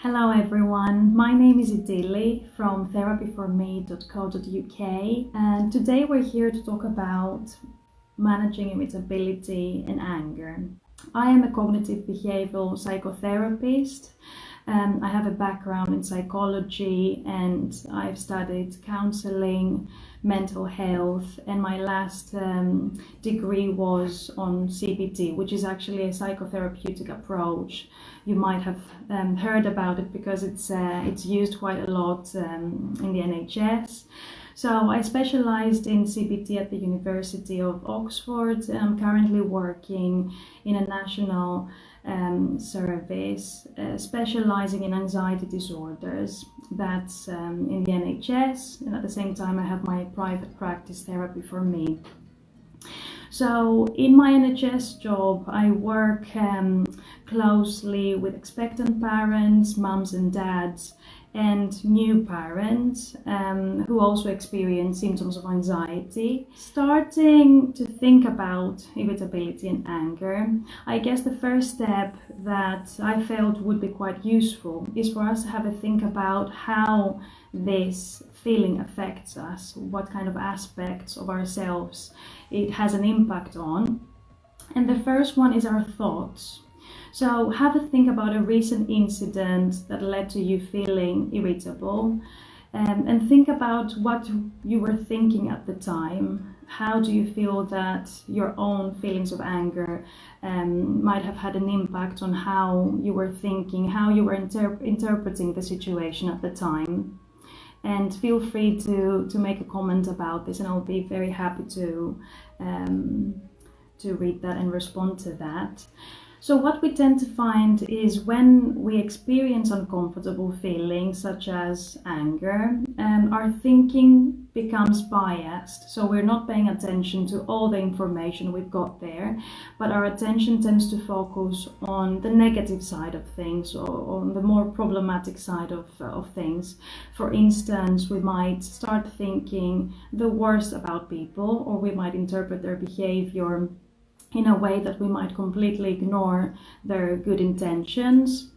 Hello everyone, my name is Idyli from therapyforme.co.uk and today we're here to talk about managing irritability and anger. I am a cognitive-behavioural psychotherapist. I have a background in psychology and I've studied counselling, mental health, and my last degree was on CBT, which is actually a psychotherapeutic approach. You might have heard about it because it's used quite a lot in the NHS. So I specialized in CBT at the University of Oxford. I'm currently working in a national service specializing in anxiety disorders. That's in the NHS, and at the same time I have my private practice Therapy for Me. So in my NHS job, I work closely with expectant parents, mums and dads, and new parents who also experience symptoms of anxiety. Starting to think about irritability and anger, I guess the first step that I felt would be quite useful is for us to have a think about how this feeling affects us, what kind of aspects of ourselves it has an impact on. And the first one is our thoughts. So have a think about a recent incident that led to you feeling irritable, and think about what you were thinking at the time. How do you feel that your own feelings of anger might have had an impact on how you were thinking, how you were interpreting the situation at the time? And feel free to make a comment about this, and I'll be very happy to read that and respond to that. So what we tend to find is when we experience uncomfortable feelings such as anger, our thinking becomes biased. So we're not paying attention to all the information we've got there, but our attention tends to focus on the negative side of things, or on the more problematic side of things. For instance, we might start thinking the worst about people, or we might interpret their behavior in a way that we might completely ignore their good intentions.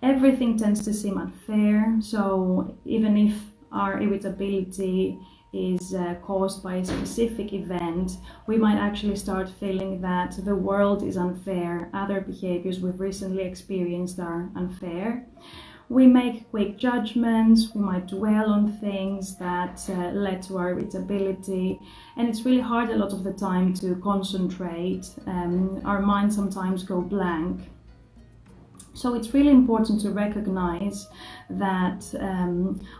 Everything tends to seem unfair, so even if our irritability is caused by a specific event, we might actually start feeling that the world is unfair, other behaviors we've recently experienced are unfair. We make quick judgments, we might dwell on things that led to our irritability, and it's really hard a lot of the time to concentrate. Our minds sometimes go blank. So it's really important to recognize that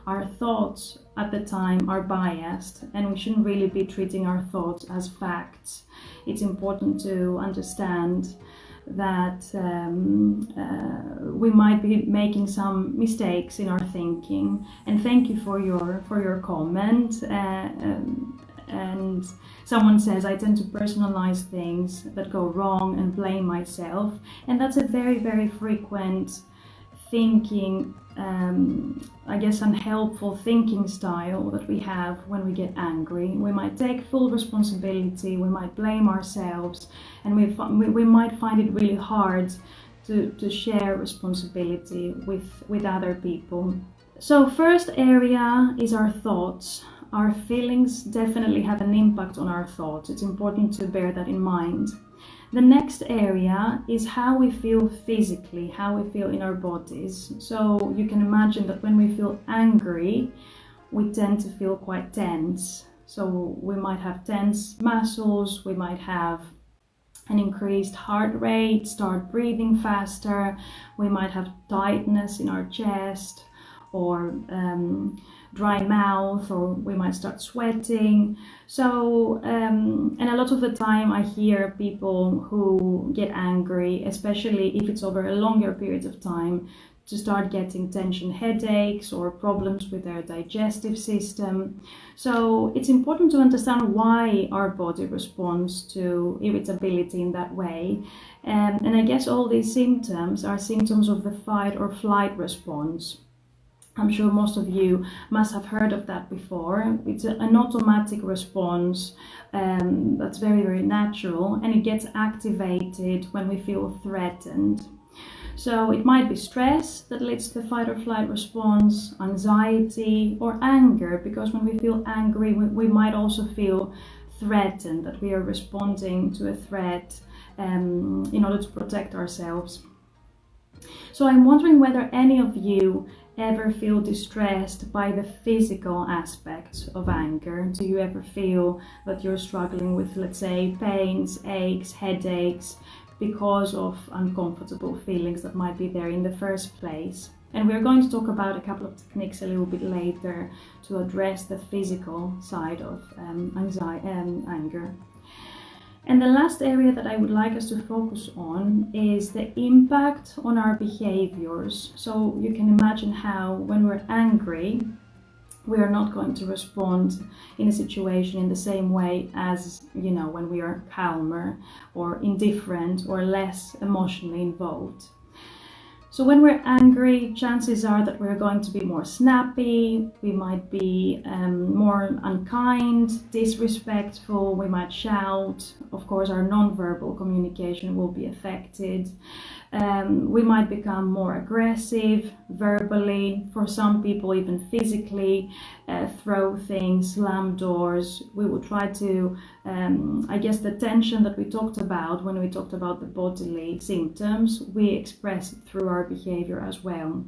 our thoughts at the time are biased, and we shouldn't really be treating our thoughts as facts. It's important to understand that we might be making some mistakes in our thinking. And thank you for your comment. And someone says, I tend to personalize things that go wrong and blame myself. And that's a very, very frequent thinking, I guess unhelpful thinking style that we have when we get angry. We might take full responsibility, we might blame ourselves, and we might find it really hard to share responsibility with other people. So first area is our thoughts. Our feelings definitely have an impact on our thoughts. It's important to bear that in mind. The next area is how we feel physically, how we feel in our bodies. So you can imagine that when we feel angry, we tend to feel quite tense. So we might have tense muscles, we might have an increased heart rate, start breathing faster, we might have tightness in our chest, or dry mouth, or we might start sweating. So and a lot of the time I hear people who get angry, especially if it's over a longer period of time, to start getting tension headaches or problems with their digestive system. So it's important to understand why our body responds to irritability in that way. And I guess all these symptoms are symptoms of the fight or flight response. I'm sure most of you must have heard of that before. It's an automatic response that's very, very natural, and it gets activated when we feel threatened. So it might be stress that leads to the fight or flight response, anxiety, or anger, because when we feel angry, we might also feel threatened, that we are responding to a threat in order to protect ourselves. So I'm wondering whether any of you ever feel distressed by the physical aspects of anger. Do you ever feel that you're struggling with, let's say, pains, aches, headaches, because of uncomfortable feelings that might be there in the first place? And we're going to talk about a couple of techniques a little bit later to address the physical side of anxiety and anger. And the last area that I would like us to focus on is the impact on our behaviors. So you can imagine how when we're angry, we are not going to respond in a situation in the same way as, when we are calmer or indifferent or less emotionally involved. So when we're angry, chances are that we're going to be more snappy, we might be more unkind, disrespectful, we might shout. Of course, our non-verbal communication will be affected. We might become more aggressive verbally, for some people even physically, throw things, slam doors. We will try to, the tension that we talked about when we talked about the bodily symptoms, we express it through our behavior as well.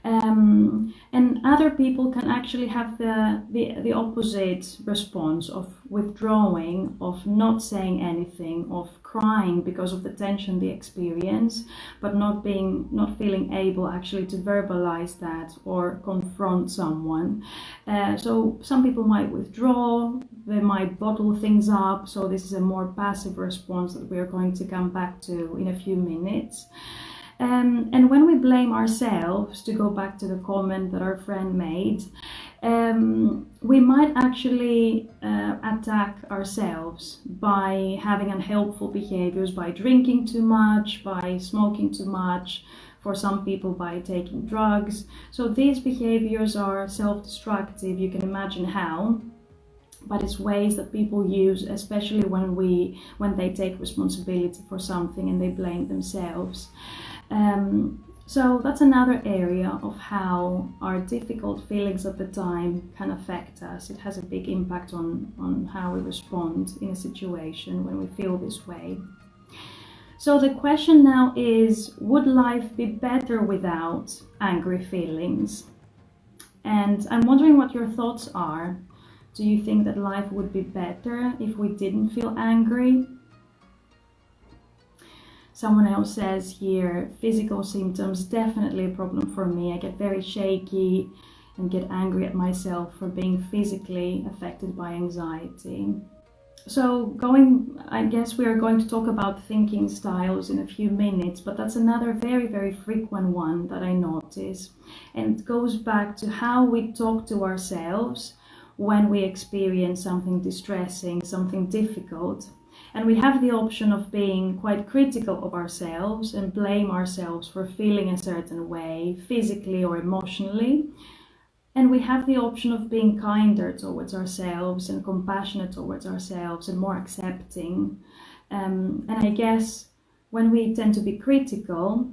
And other people can actually have the opposite response of withdrawing, of not saying anything, of crying because of the tension they experience, but not feeling able actually to verbalize that or confront someone. So some people might withdraw, they might bottle things up. So this is a more passive response that we are going to come back to in a few minutes. And when we blame ourselves, to go back to the comment that our friend made, we might actually attack ourselves by having unhelpful behaviors, by drinking too much, by smoking too much, for some people by taking drugs. So these behaviors are self-destructive, you can imagine how. But it's ways that people use, especially when they take responsibility for something and they blame themselves. So that's another area of how our difficult feelings at the time can affect us. It has a big impact on how we respond in a situation when we feel this way. So the question now is, would life be better without angry feelings? And I'm wondering what your thoughts are. Do you think that life would be better if we didn't feel angry? Someone else says here, physical symptoms, definitely a problem for me. I get very shaky and get angry at myself for being physically affected by anxiety. So I guess we are going to talk about thinking styles in a few minutes, but that's another very, very frequent one that I notice. And it goes back to how we talk to ourselves when we experience something distressing, something difficult. And we have the option of being quite critical of ourselves and blame ourselves for feeling a certain way, physically or emotionally. And we have the option of being kinder towards ourselves and compassionate towards ourselves and more accepting. And I guess when we tend to be critical,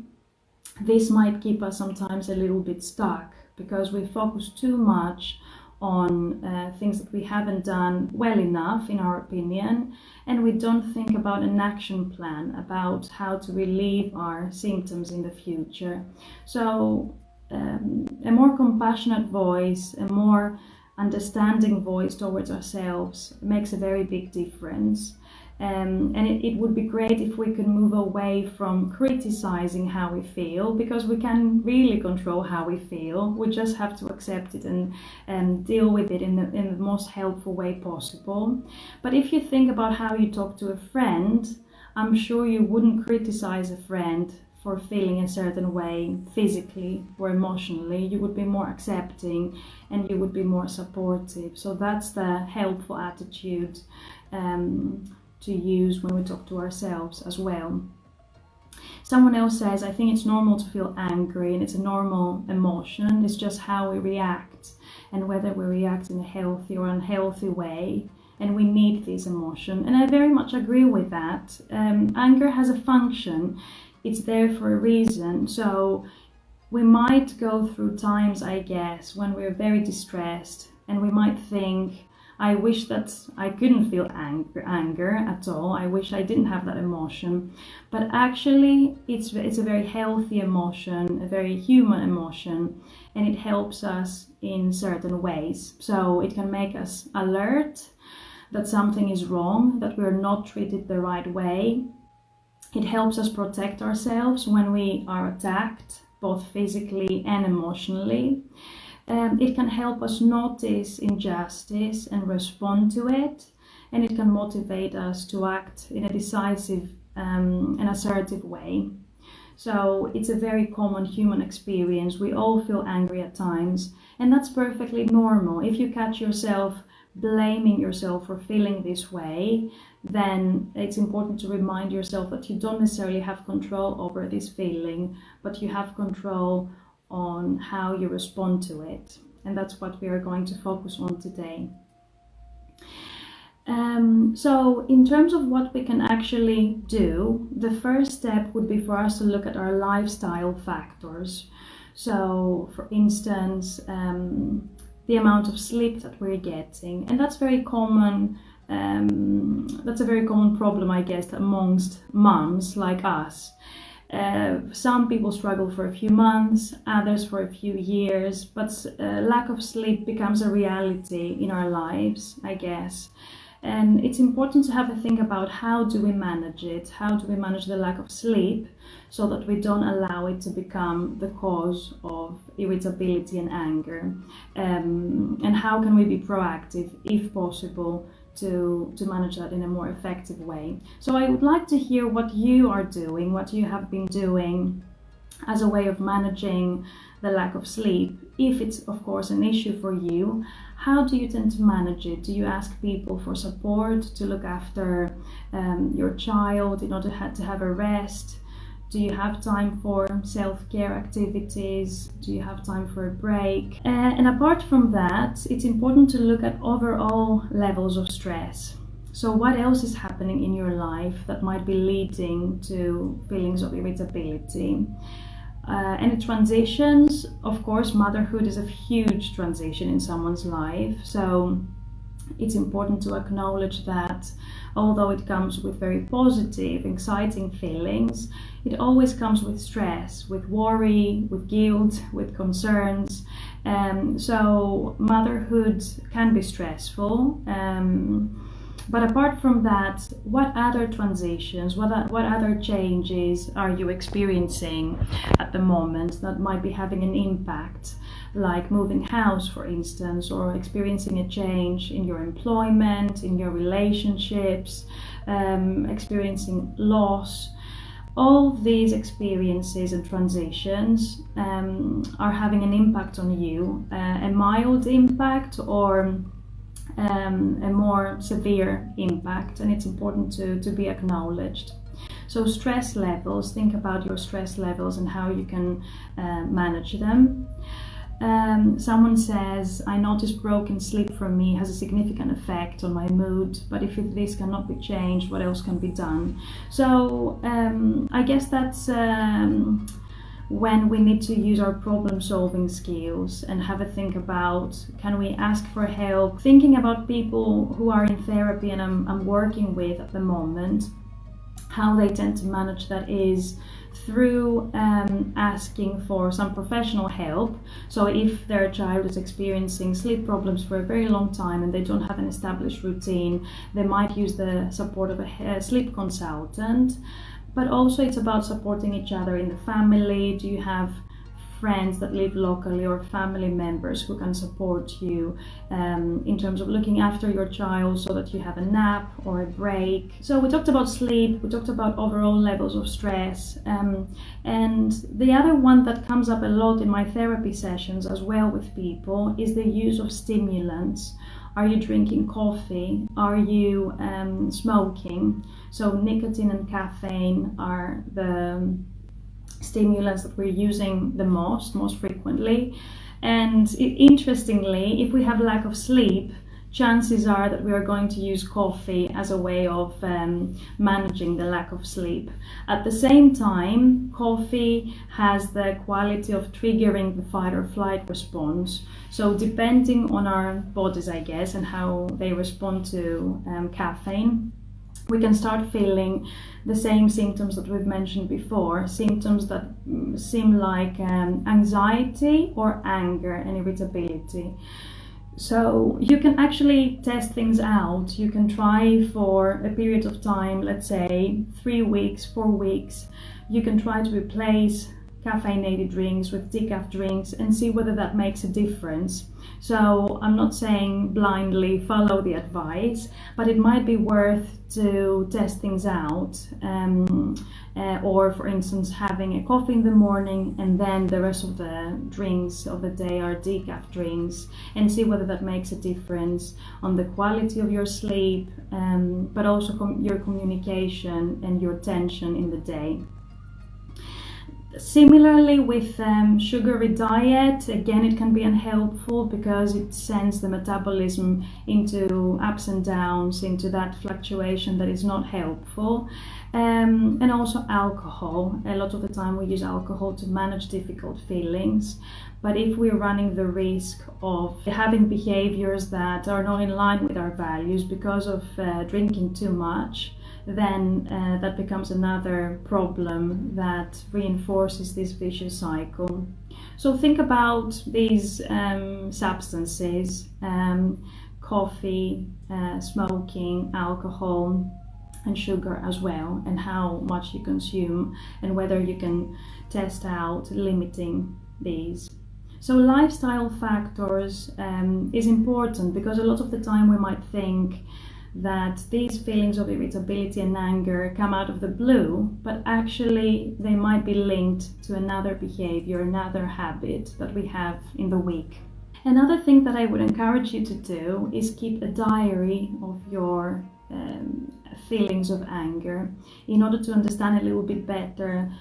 this might keep us sometimes a little bit stuck because we focus too much on things that we haven't done well enough, in our opinion, and we don't think about an action plan about how to relieve our symptoms in the future. So a more compassionate voice, a more understanding voice towards ourselves makes a very big difference. And it would be great if we could move away from criticizing how we feel, because we can really control how we feel. We just have to accept it and deal with it in the most helpful way possible. But if you think about how you talk to a friend, I'm sure you wouldn't criticize a friend for feeling a certain way physically or emotionally. You would be more accepting and you would be more supportive. So that's the helpful attitude to use when we talk to ourselves as well. Someone else says, I think it's normal to feel angry and it's a normal emotion. It's just how we react and whether we react in a healthy or unhealthy way. And we need this emotion. And I very much agree with that. Anger has a function. it's there for a reason. So we might go through times, I guess, when we're very distressed, and we might think, I wish that I couldn't feel anger at all. I wish I didn't have that emotion. But actually, it's a very healthy emotion, a very human emotion, and it helps us in certain ways. So it can make us alert that something is wrong, that we're not treated the right way. It helps us protect ourselves when we are attacked, both physically and emotionally. It can help us notice injustice and respond to it, and it can motivate us to act in a decisive and assertive way. So it's a very common human experience. We all feel angry at times, and that's perfectly normal. If you catch yourself blaming yourself for feeling this way, then it's important to remind yourself that you don't necessarily have control over this feeling, but you have control on how you respond to it. And that's what we are going to focus on today. So in terms of what we can actually do, the first step would be for us to look at our lifestyle factors. So for instance, the amount of sleep that we're getting, and that's very common. That's a very common problem, I guess, amongst moms like us. Some people struggle for a few months, others for a few years, but lack of sleep becomes a reality in our lives, I guess. And it's important to have a think about how do we manage it? How do we manage the lack of sleep so that we don't allow it to become the cause of irritability and anger? And how can we be proactive, if possible, to manage that in a more effective way? So I would like to hear what you are doing, what you have been doing as a way of managing the lack of sleep. If it's, of course, an issue for you, how do you tend to manage it? Do you ask people for support to look after your child in order to have a rest? Do you have time for self-care activities? Do you have time for a break? And apart from that, it's important to look at overall levels of stress. So what else is happening in your life that might be leading to feelings of irritability? Any transitions? Of course, motherhood is a huge transition in someone's life. So it's important to acknowledge that although it comes with very positive, exciting feelings, it always comes with stress, with worry, with guilt, with concerns. So motherhood can be stressful. But apart from that, what other transitions, what other changes are you experiencing at the moment that might be having an impact? Like moving house, for instance, or experiencing a change in your employment, in your relationships, experiencing loss. All these experiences and transitions are having an impact on you, a mild impact or a more severe impact, and it's important to be acknowledged. So stress levels, think about your stress levels and how you can manage them. Someone says, I notice broken sleep for me has a significant effect on my mood, but if this cannot be changed, what else can be done? So I guess that's when we need to use our problem-solving skills and have a think about, can we ask for help? Thinking about people who are in therapy and I'm working with at the moment, how they tend to manage that is through asking for some professional help. So if their child is experiencing sleep problems for a very long time and they don't have an established routine, they might use the support of a sleep consultant. But also it's about supporting each other in the family. Do you have friends that live locally or family members who can support you in terms of looking after your child so that you have a nap or a break? So we talked about sleep, we talked about overall levels of stress, and the other one that comes up a lot in my therapy sessions as well with people is the use of stimulants. Are you drinking coffee? Are you smoking? So nicotine and caffeine are the stimulants that we're using the most frequently. And interestingly, if we have lack of sleep, chances are that we are going to use coffee as a way of managing the lack of sleep. At the same time, coffee has the quality of triggering the fight or flight response. So depending on our bodies, I guess, and how they respond to caffeine, we can start feeling the same symptoms that we've mentioned before, symptoms that seem like anxiety or anger and irritability. So you can actually test things out. You can try for a period of time, let's say 3 weeks, 4 weeks. You can try to replace caffeinated drinks with decaf drinks and see whether that makes a difference. So I'm not saying blindly follow the advice, but it might be worth to test things out. Or for instance, having a coffee in the morning and then the rest of the drinks of the day are decaf drinks, and see whether that makes a difference on the quality of your sleep, but also your communication and your tension in the day. Similarly with sugary diet, again it can be unhelpful because it sends the metabolism into ups and downs, into that fluctuation that is not helpful. And also alcohol. A lot of the time we use alcohol to manage difficult feelings, but if we're running the risk of having behaviors that are not in line with our values because of drinking too much, then that becomes another problem that reinforces this vicious cycle. So think about these substances, coffee, smoking, alcohol, and sugar as well, and how much you consume, and whether you can test out limiting these. So lifestyle factors is important, because a lot of the time we might think that these feelings of irritability and anger come out of the blue, but actually they might be linked to another behavior, another habit that we have in the week. Another thing that I would encourage you to do is keep a diary of your feelings of anger, in order to understand a little bit better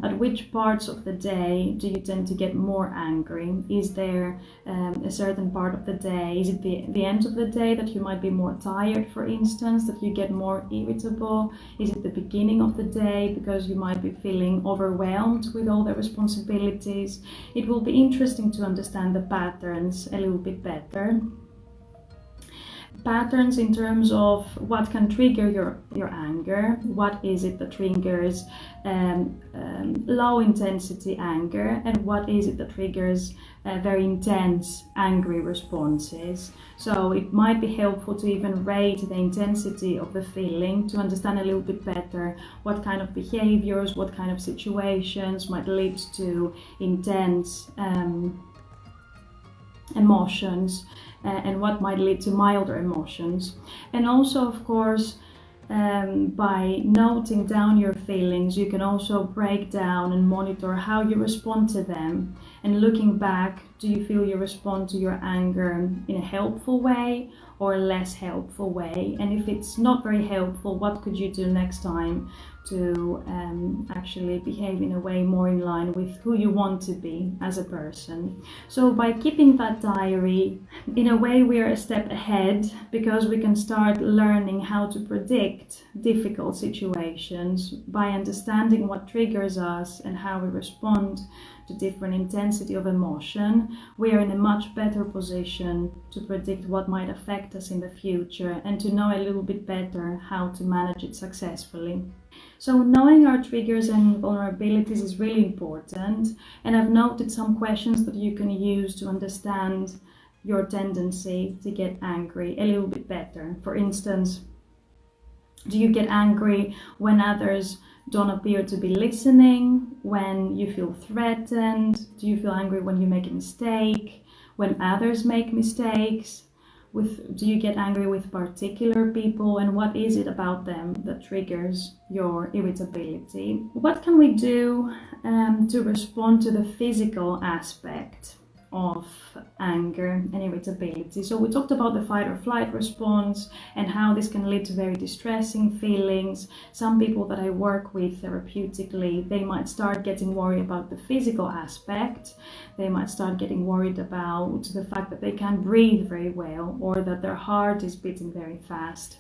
at which parts of the day do you tend to get more angry. Is there a certain part of the day, is it the end of the day that you might be more tired, for instance, that you get more irritable? Is it the beginning of the day because you might be feeling overwhelmed with all the responsibilities? It will be interesting to understand the patterns a little bit better. Patterns in terms of what can trigger your anger, what is it that triggers low intensity anger, and what is it that triggers very intense angry responses. So it might be helpful to even rate the intensity of the feeling to understand a little bit better what kind of behaviors, what kind of situations might lead to intense emotions, and what might lead to milder emotions. And also, of course, by noting down your feelings, you can also break down and monitor how you respond to them. And looking back, do you feel you respond to your anger in a helpful way or a less helpful way? And if it's not very helpful, what could you do next time to actually behave in a way more in line with who you want to be as a person? So by keeping that diary, in a way we are a step ahead, because we can start learning how to predict difficult situations. By understanding what triggers us and how we respond to different intensity of emotion, we are in a much better position to predict what might affect us in the future, and to know a little bit better how to manage it successfully. So knowing our triggers and vulnerabilities is really important, and I've noted some questions that you can use to understand your tendency to get angry a little bit better. For instance, do you get angry when others don't appear to be listening? When you feel threatened? Do you feel angry when you make a mistake? When others make mistakes? Do you get angry with particular people, and what is it about them that triggers your irritability? What can we do to respond to the physical aspect of anger and irritability. So we talked about the fight or flight response and how this can lead to very distressing feelings. Some people that I work with therapeutically, they might start getting worried about the physical aspect. They might start getting worried about the fact that they can't breathe very well, or that their heart is beating very fast.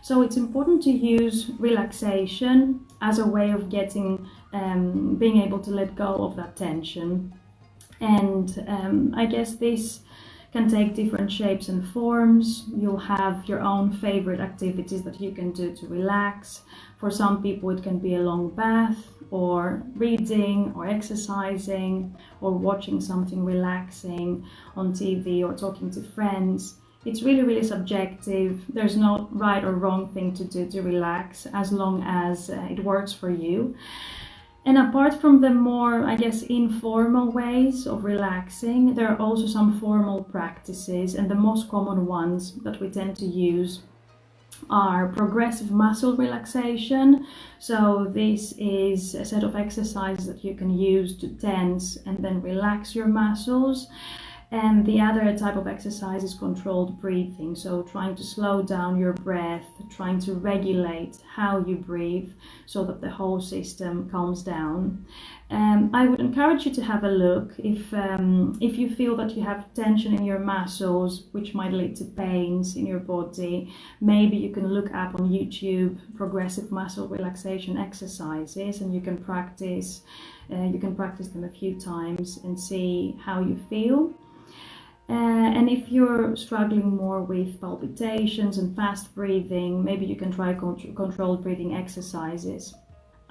So it's important to use relaxation as a way of being able to let go of that tension. And I guess this can take different shapes and forms. You'll have your own favorite activities that you can do to relax. For some people it can be a long bath, or reading, or exercising, or watching something relaxing on TV, or talking to friends. It's really, really subjective. There's no right or wrong thing to do to relax, as long as it works for you. And apart from the more, I guess, informal ways of relaxing, there are also some formal practices, and the most common ones that we tend to use are progressive muscle relaxation. So this is a set of exercises that you can use to tense and then relax your muscles. And the other type of exercise is controlled breathing, so trying to slow down your breath, trying to regulate how you breathe so that the whole system calms down. I would encourage you to have a look if you feel that you have tension in your muscles, which might lead to pains in your body. Maybe you can look up on YouTube progressive muscle relaxation exercises, and you can practice them a few times and see how you feel. And if you're struggling more with palpitations and fast breathing, maybe you can try controlled breathing exercises.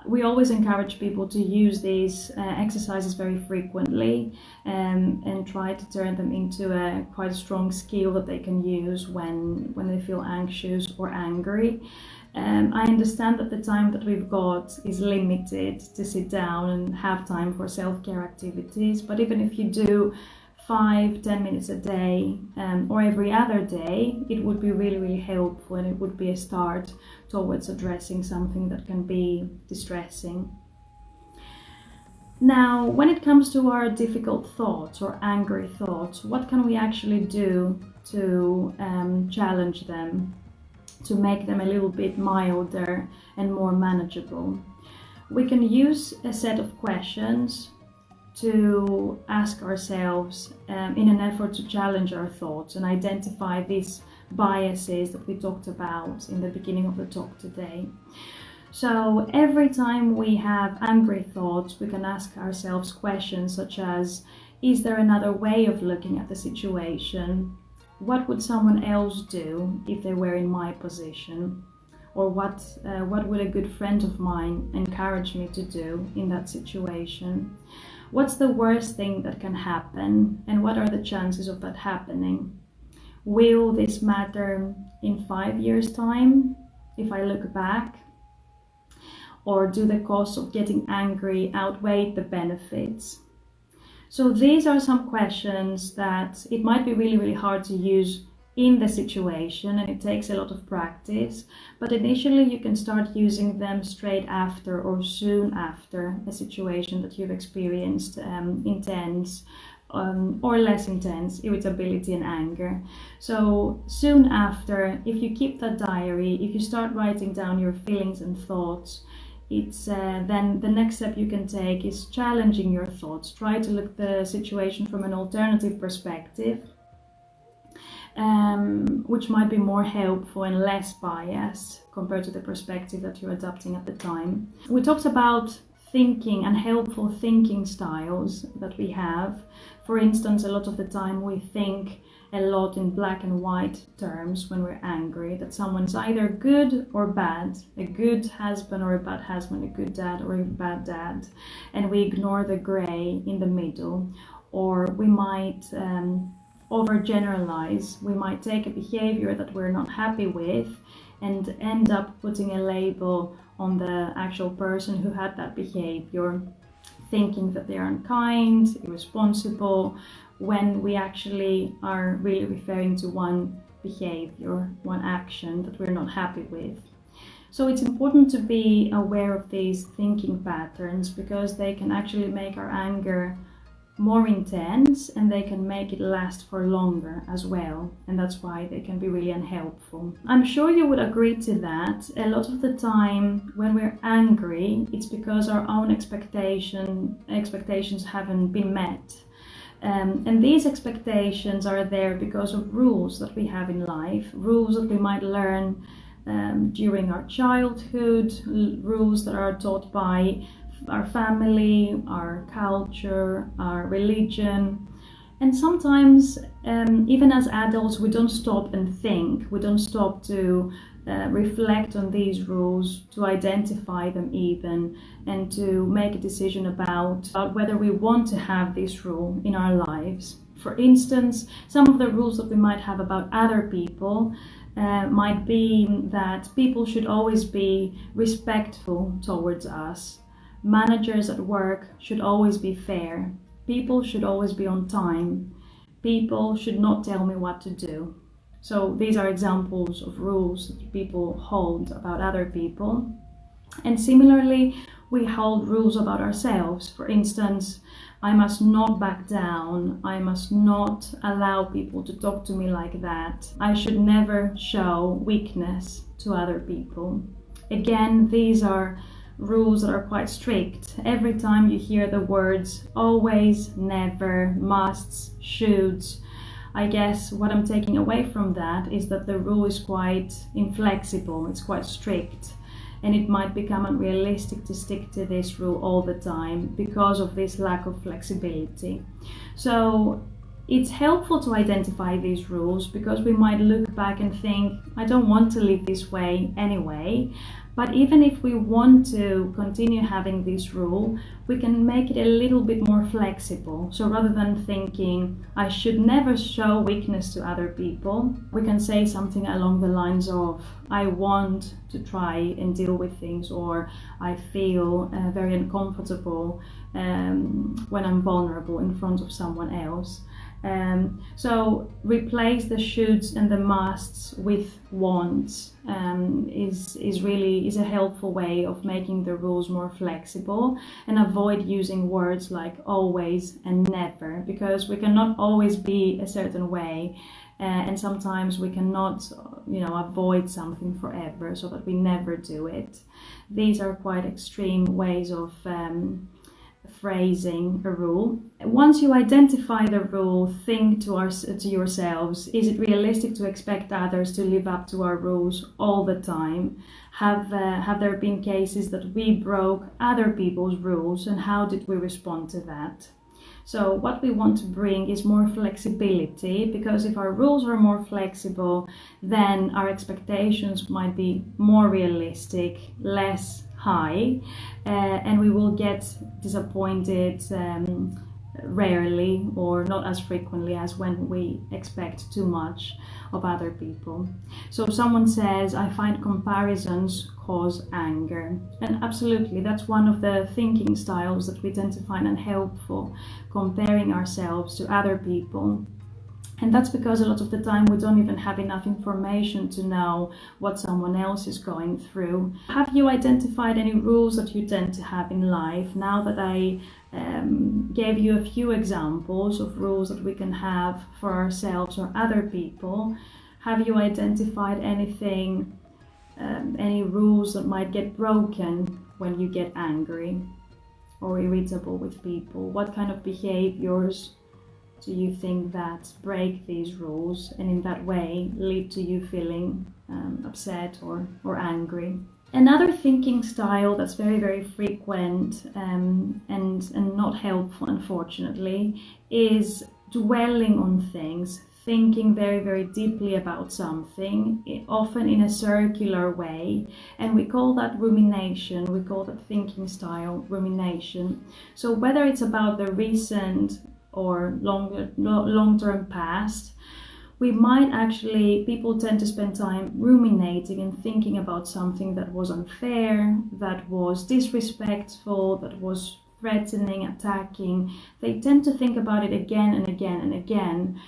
We always encourage people to use these exercises very frequently, and try to turn them into quite a strong skill that they can use when they feel anxious or angry. I understand that the time that we've got is limited to sit down and have time for self-care activities, but even if you do 5-10 minutes a day, or every other day, it would be really, really helpful, and it would be a start towards addressing something that can be distressing. Now, when it comes to our difficult thoughts or angry thoughts, what can we actually do to challenge them, to make them a little bit milder and more manageable? We can use a set of questions to ask ourselves in an effort to challenge our thoughts and identify these biases that we talked about in the beginning of the talk today. So every time we have angry thoughts, we can ask ourselves questions such as, is there another way of looking at the situation? What would someone else do if they were in my position? Or what would a good friend of mine encourage me to do in that situation? What's the worst thing that can happen, and what are the chances of that happening? Will this matter in 5 years' time if I look back? Or do the costs of getting angry outweigh the benefits? So these are some questions that it might be really, really hard to use in the situation, and it takes a lot of practice, but initially you can start using them straight after or soon after a situation that you've experienced intense or less intense irritability and anger. So soon after, if you keep that diary, if you start writing down your feelings and thoughts, it's then the next step you can take is challenging your thoughts. Try to look at the situation from an alternative perspective, which might be more helpful and less biased compared to the perspective that you're adopting at the time. We talked about thinking and helpful thinking styles that we have. For instance, a lot of the time we think a lot in black and white terms when we're angry, that someone's either good or bad, a good husband or a bad husband, a good dad or a bad dad, and we ignore the gray in the middle. Or we might overgeneralize. We might take a behavior that we're not happy with and end up putting a label on the actual person who had that behavior, thinking that they're unkind, irresponsible, when we actually are really referring to one behavior, one action that we're not happy with. So it's important to be aware of these thinking patterns, because they can actually make our anger more intense, and they can make it last for longer as well, and that's why they can be really unhelpful. I'm sure you would agree to that. A lot of the time when we're angry, it's because our own expectations haven't been met. And these expectations are there because of rules that we have in life, rules that we might learn during our childhood, rules that are taught by our family, our culture, our religion. And sometimes, even as adults, we don't stop and think, we don't stop to reflect on these rules, to identify them even, and to make a decision about whether we want to have this rule in our lives. For instance, some of the rules that we might have about other people might be that people should always be respectful towards us. Managers at work should always be fair. People should always be on time. People should not tell me what to do. So these are examples of rules that people hold about other people. And similarly, we hold rules about ourselves. For instance, I must not back down. I must not allow people to talk to me like that. I should never show weakness to other people. Again, these are rules that are quite strict. Every time you hear the words always, never, musts, shoulds, I guess what I'm taking away from that is that the rule is quite inflexible, it's quite strict, and it might become unrealistic to stick to this rule all the time because of this lack of flexibility. So it's helpful to identify these rules because we might look back and think, I don't want to live this way anyway. But even if we want to continue having this rule, we can make it a little bit more flexible. So rather than thinking, I should never show weakness to other people, we can say something along the lines of, I want to try and deal with things, or I feel very uncomfortable when I'm vulnerable in front of someone else. So replace the shoulds and the musts with wants is a helpful way of making the rules more flexible, and avoid using words like always and never, because we cannot always be a certain way, and sometimes we cannot avoid something forever so that we never do it. These are quite extreme ways of phrasing a rule. Once you identify the rule, think to yourselves, is it realistic to expect others to live up to our rules all the time? Have there been cases that we broke other people's rules, and how did we respond to that? So what we want to bring is more flexibility, because if our rules are more flexible, then our expectations might be more realistic, less high, and we will get disappointed rarely, or not as frequently as when we expect too much of other people. So someone says, I find comparisons cause anger. And absolutely, that's one of the thinking styles that we tend to find unhelpful, comparing ourselves to other people. And that's because a lot of the time we don't even have enough information to know what someone else is going through. Have you identified any rules that you tend to have in life? Now that I gave you a few examples of rules that we can have for ourselves or other people, have you identified anything, any rules that might get broken when you get angry or irritable with people? What kind of behaviours do you think that break these rules and in that way lead to you feeling upset or angry? Another thinking style that's very, very frequent and not helpful, unfortunately, is dwelling on things, thinking very, very deeply about something, often in a circular way, and we call that rumination. We call that thinking style rumination. So whether it's about the recent or long-term past, people tend to spend time ruminating and thinking about something that was unfair, that was disrespectful, that was threatening, attacking. They tend to think about it again and again and again.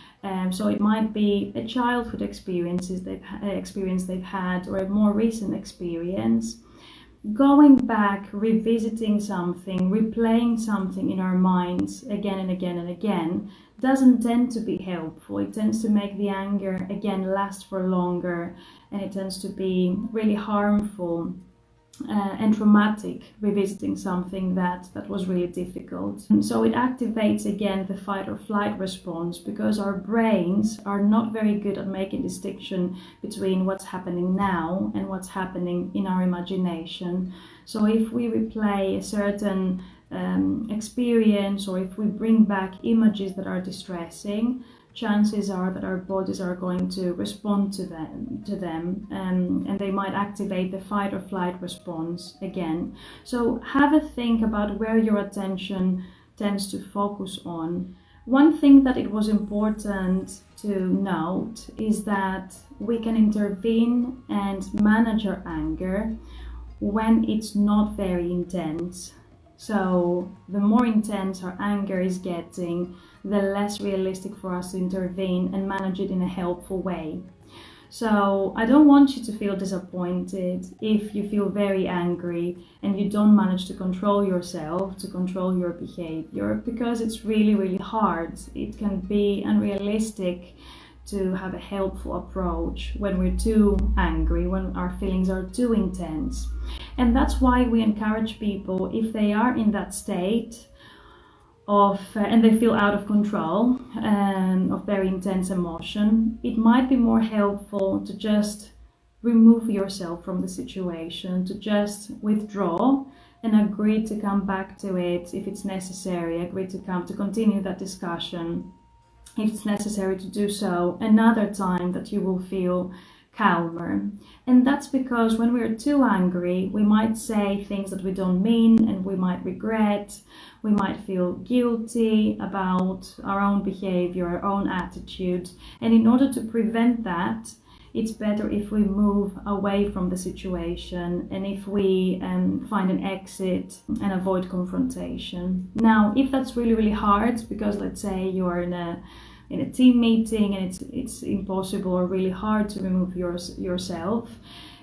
So it might be a childhood experience they've had, or a more recent experience. going back, revisiting something, replaying something in our minds again and again and again doesn't tend to be helpful. It tends to make the anger again last for longer, and it tends to be really harmful and traumatic, revisiting something that was really difficult. And so it activates again the fight or flight response, because our brains are not very good at making distinction between what's happening now and what's happening in our imagination. So if we replay a certain experience, or if we bring back images that are distressing, chances are that our bodies are going to respond to them, and they might activate the fight or flight response again. So have a think about where your attention tends to focus on. One thing that it was important to note is that we can intervene and manage our anger when it's not very intense. So the more intense our anger is getting, the less realistic for us to intervene and manage it in a helpful way. So I don't want you to feel disappointed if you feel very angry and you don't manage to control yourself, to control your behavior, because it's really, really hard. It can be unrealistic to have a helpful approach when we're too angry, when our feelings are too intense. And that's why we encourage people, if they are in that state of and they feel out of control of very intense emotion, it might be more helpful to just remove yourself from the situation, to just withdraw and agree to come back to it if it's necessary, agree to continue that discussion if it's necessary to do so another time that you will feel calmer. And that's because when we're too angry, we might say things that we don't mean, and we might regret, we might feel guilty about our own behavior, our own attitude. And in order to prevent that, it's better if we move away from the situation, and if we find an exit and avoid confrontation. Now, if that's really, really hard, because let's say you're in a team meeting and it's impossible or really hard to remove yourself,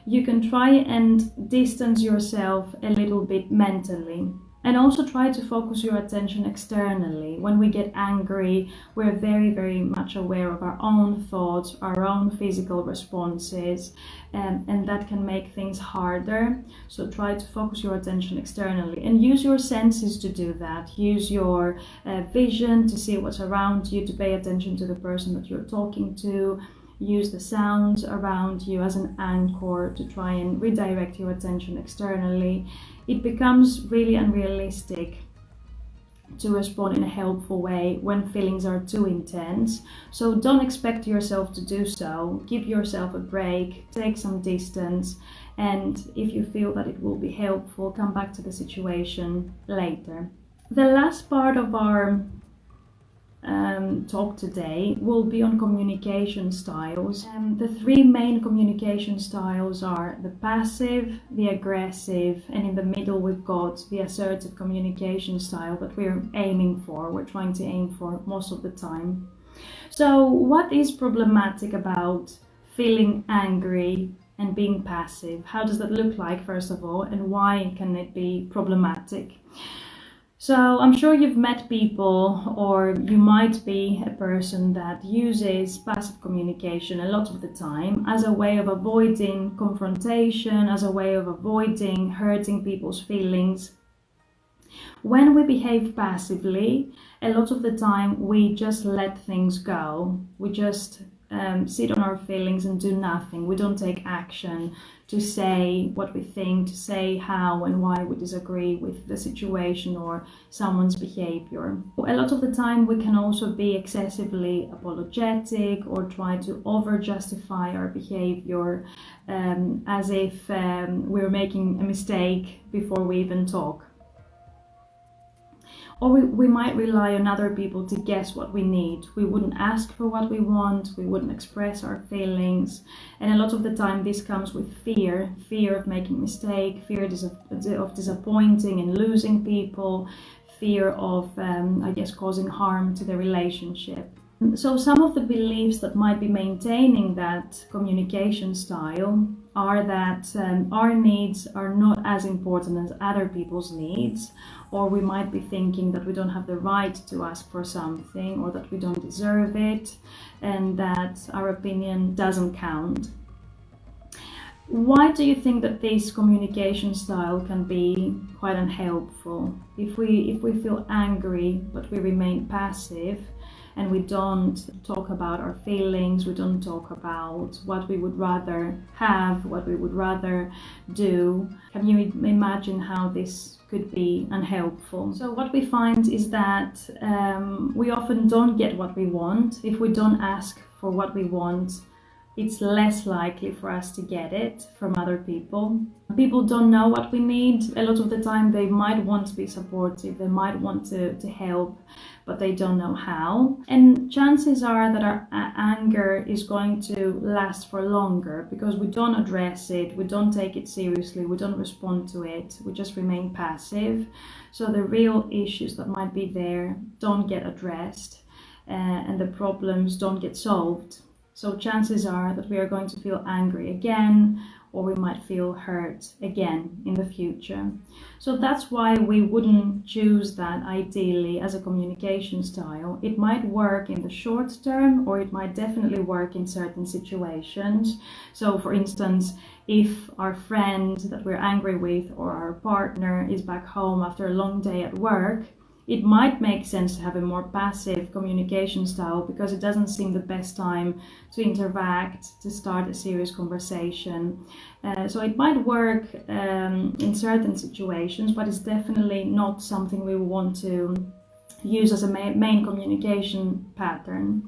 you can try and distance yourself a little bit mentally. And also try to focus your attention externally. When we get angry, we're very, very much aware of our own thoughts, our own physical responses, and that can make things harder. So try to focus your attention externally and use your senses to do that. Use your vision to see what's around you, to pay attention to the person that you're talking to. Use the sounds around you as an anchor to try and redirect your attention externally. It becomes really unrealistic to respond in a helpful way when feelings are too intense. So don't expect yourself to do so. Give yourself a break, take some distance, and if you feel that it will be helpful, come back to the situation later. The last part of our talk today will be on communication styles. The three main communication styles are the passive, the aggressive, and in the middle we've got the assertive communication style that we're trying to aim for most of the time. So what is problematic about feeling angry and being passive? How does that look like, first of all, and why can it be problematic? So I'm sure you've met people, or you might be a person that uses passive communication a lot of the time as a way of avoiding confrontation, as a way of avoiding hurting people's feelings. When we behave passively, a lot of the time we just let things go. We just sit on our feelings and do nothing. We don't take action to say what we think, to say how and why we disagree with the situation or someone's behavior. A lot of the time we can also be excessively apologetic or try to over-justify our behavior as if we're making a mistake before we even talk. Or we might rely on other people to guess what we need. We wouldn't ask for what we want, we wouldn't express our feelings. And a lot of the time this comes with fear of making a mistake, fear of disappointing and losing people, fear of, causing harm to the relationship. So some of the beliefs that might be maintaining that communication style are that our needs are not as important as other people's needs, or we might be thinking that we don't have the right to ask for something, or that we don't deserve it, and that our opinion doesn't count. Why do you think that this communication style can be quite unhelpful? If we feel angry but we remain passive and we don't talk about our feelings, we don't talk about what we would rather have, what we would rather do, can you imagine how this could be unhelpful? So what we find is that we often don't get what we want. If we don't ask for what we want, it's less likely for us to get it from other people. People don't know what we need. A lot of the time they might want to be supportive, they might want to help, but they don't know how. And chances are that our anger is going to last for longer because we don't address it, we don't take it seriously, we don't respond to it, we just remain passive. So the real issues that might be there don't get addressed, and the problems don't get solved. So chances are that we are going to feel angry again, or we might feel hurt again in the future. So that's why we wouldn't choose that ideally as a communication style. It might work in the short term, or it might definitely work in certain situations. So for instance, if our friend that we're angry with or our partner is back home after a long day at work, it might make sense to have a more passive communication style because it doesn't seem the best time to interact, to start a serious conversation. So it might work in certain situations, but it's definitely not something we want to use as a main communication pattern.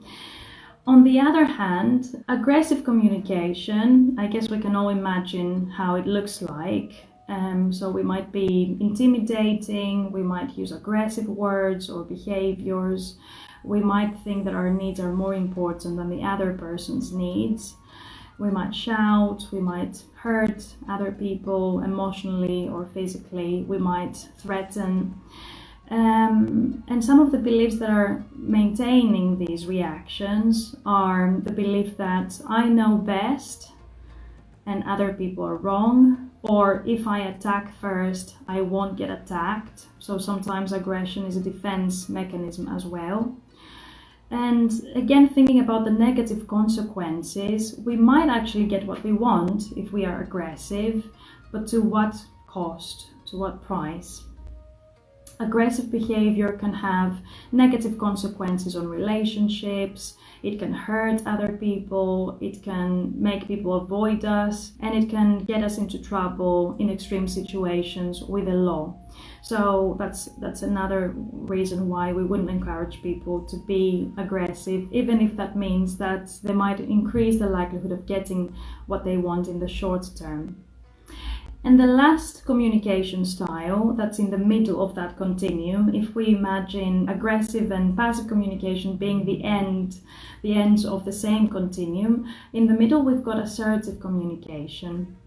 On the other hand, aggressive communication, I guess we can all imagine how it looks like. So we might be intimidating, we might use aggressive words or behaviors, we might think that our needs are more important than the other person's needs. We might shout, we might hurt other people emotionally or physically, we might threaten. And some of the beliefs that are maintaining these reactions are the belief that I know best and other people are wrong, or if I attack first, I won't get attacked. So sometimes aggression is a defense mechanism as well. And again, thinking about the negative consequences, we might actually get what we want if we are aggressive, but to what cost, to what price? Aggressive behavior can have negative consequences on relationships, it can hurt other people, it can make people avoid us, and it can get us into trouble in extreme situations with the law. So that's another reason why we wouldn't encourage people to be aggressive, even if that means that they might increase the likelihood of getting what they want in the short term. And the last communication style that's in the middle of that continuum, if we imagine aggressive and passive communication being the ends of the same continuum, in the middle we've got assertive communication,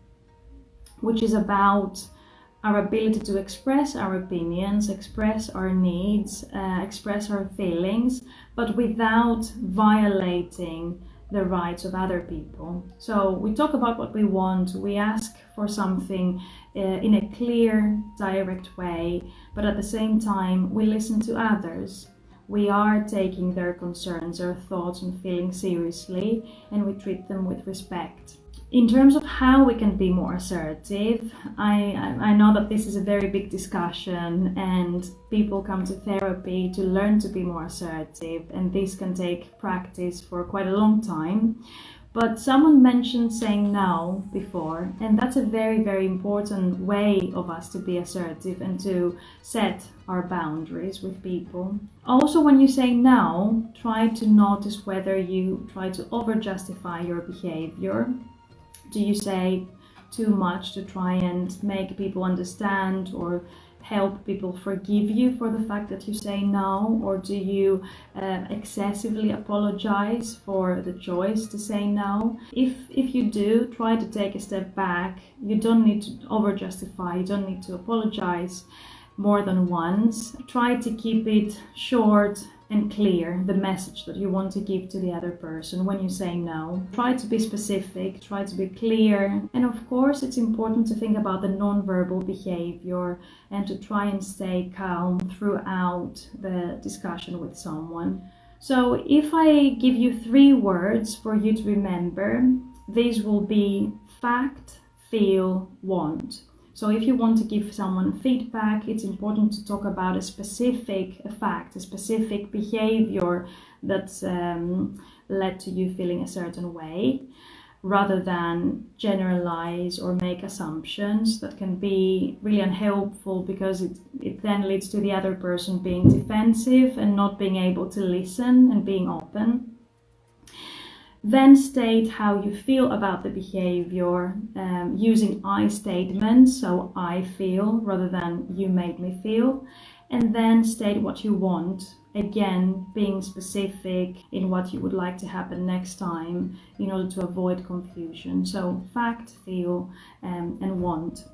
which is about our ability to express our opinions, express our needs, express our feelings, but without violating the rights of other people. So we talk about what we want, we ask for something in a clear, direct way, but at the same time we listen to others. We are taking their concerns, their thoughts and feelings seriously, and we treat them with respect. In terms of how we can be more assertive, I know that this is a very big discussion and people come to therapy to learn to be more assertive, and this can take practice for quite a long time. But someone mentioned saying no before, and that's a very, very important way of us to be assertive and to set our boundaries with people. Also, when you say no, try to notice whether you try to over-justify your behavior. Do you say too much to try and make people understand or help people forgive you for the fact that you say no? Or do you excessively apologize for the choice to say no? If you do, try to take a step back. You don't need to over-justify, you don't need to apologize more than once. Try to keep it short, and clear the message that you want to give to the other person when you say no. Try to be specific, try to be clear, and of course it's important to think about the non-verbal behavior and to try and stay calm throughout the discussion with someone. So if I give you 3 words for you to remember, these will be fact, feel, want. So if you want to give someone feedback, it's important to talk about a specific fact, a specific behavior that's led to you feeling a certain way, rather than generalize or make assumptions that can be really unhelpful, because it then leads to the other person being defensive and not being able to listen and being open. Then state how you feel about the behavior using I statements, so I feel rather than you made me feel. And then state what you want, again being specific in what you would like to happen next time in order to avoid confusion. So fact, feel, and want.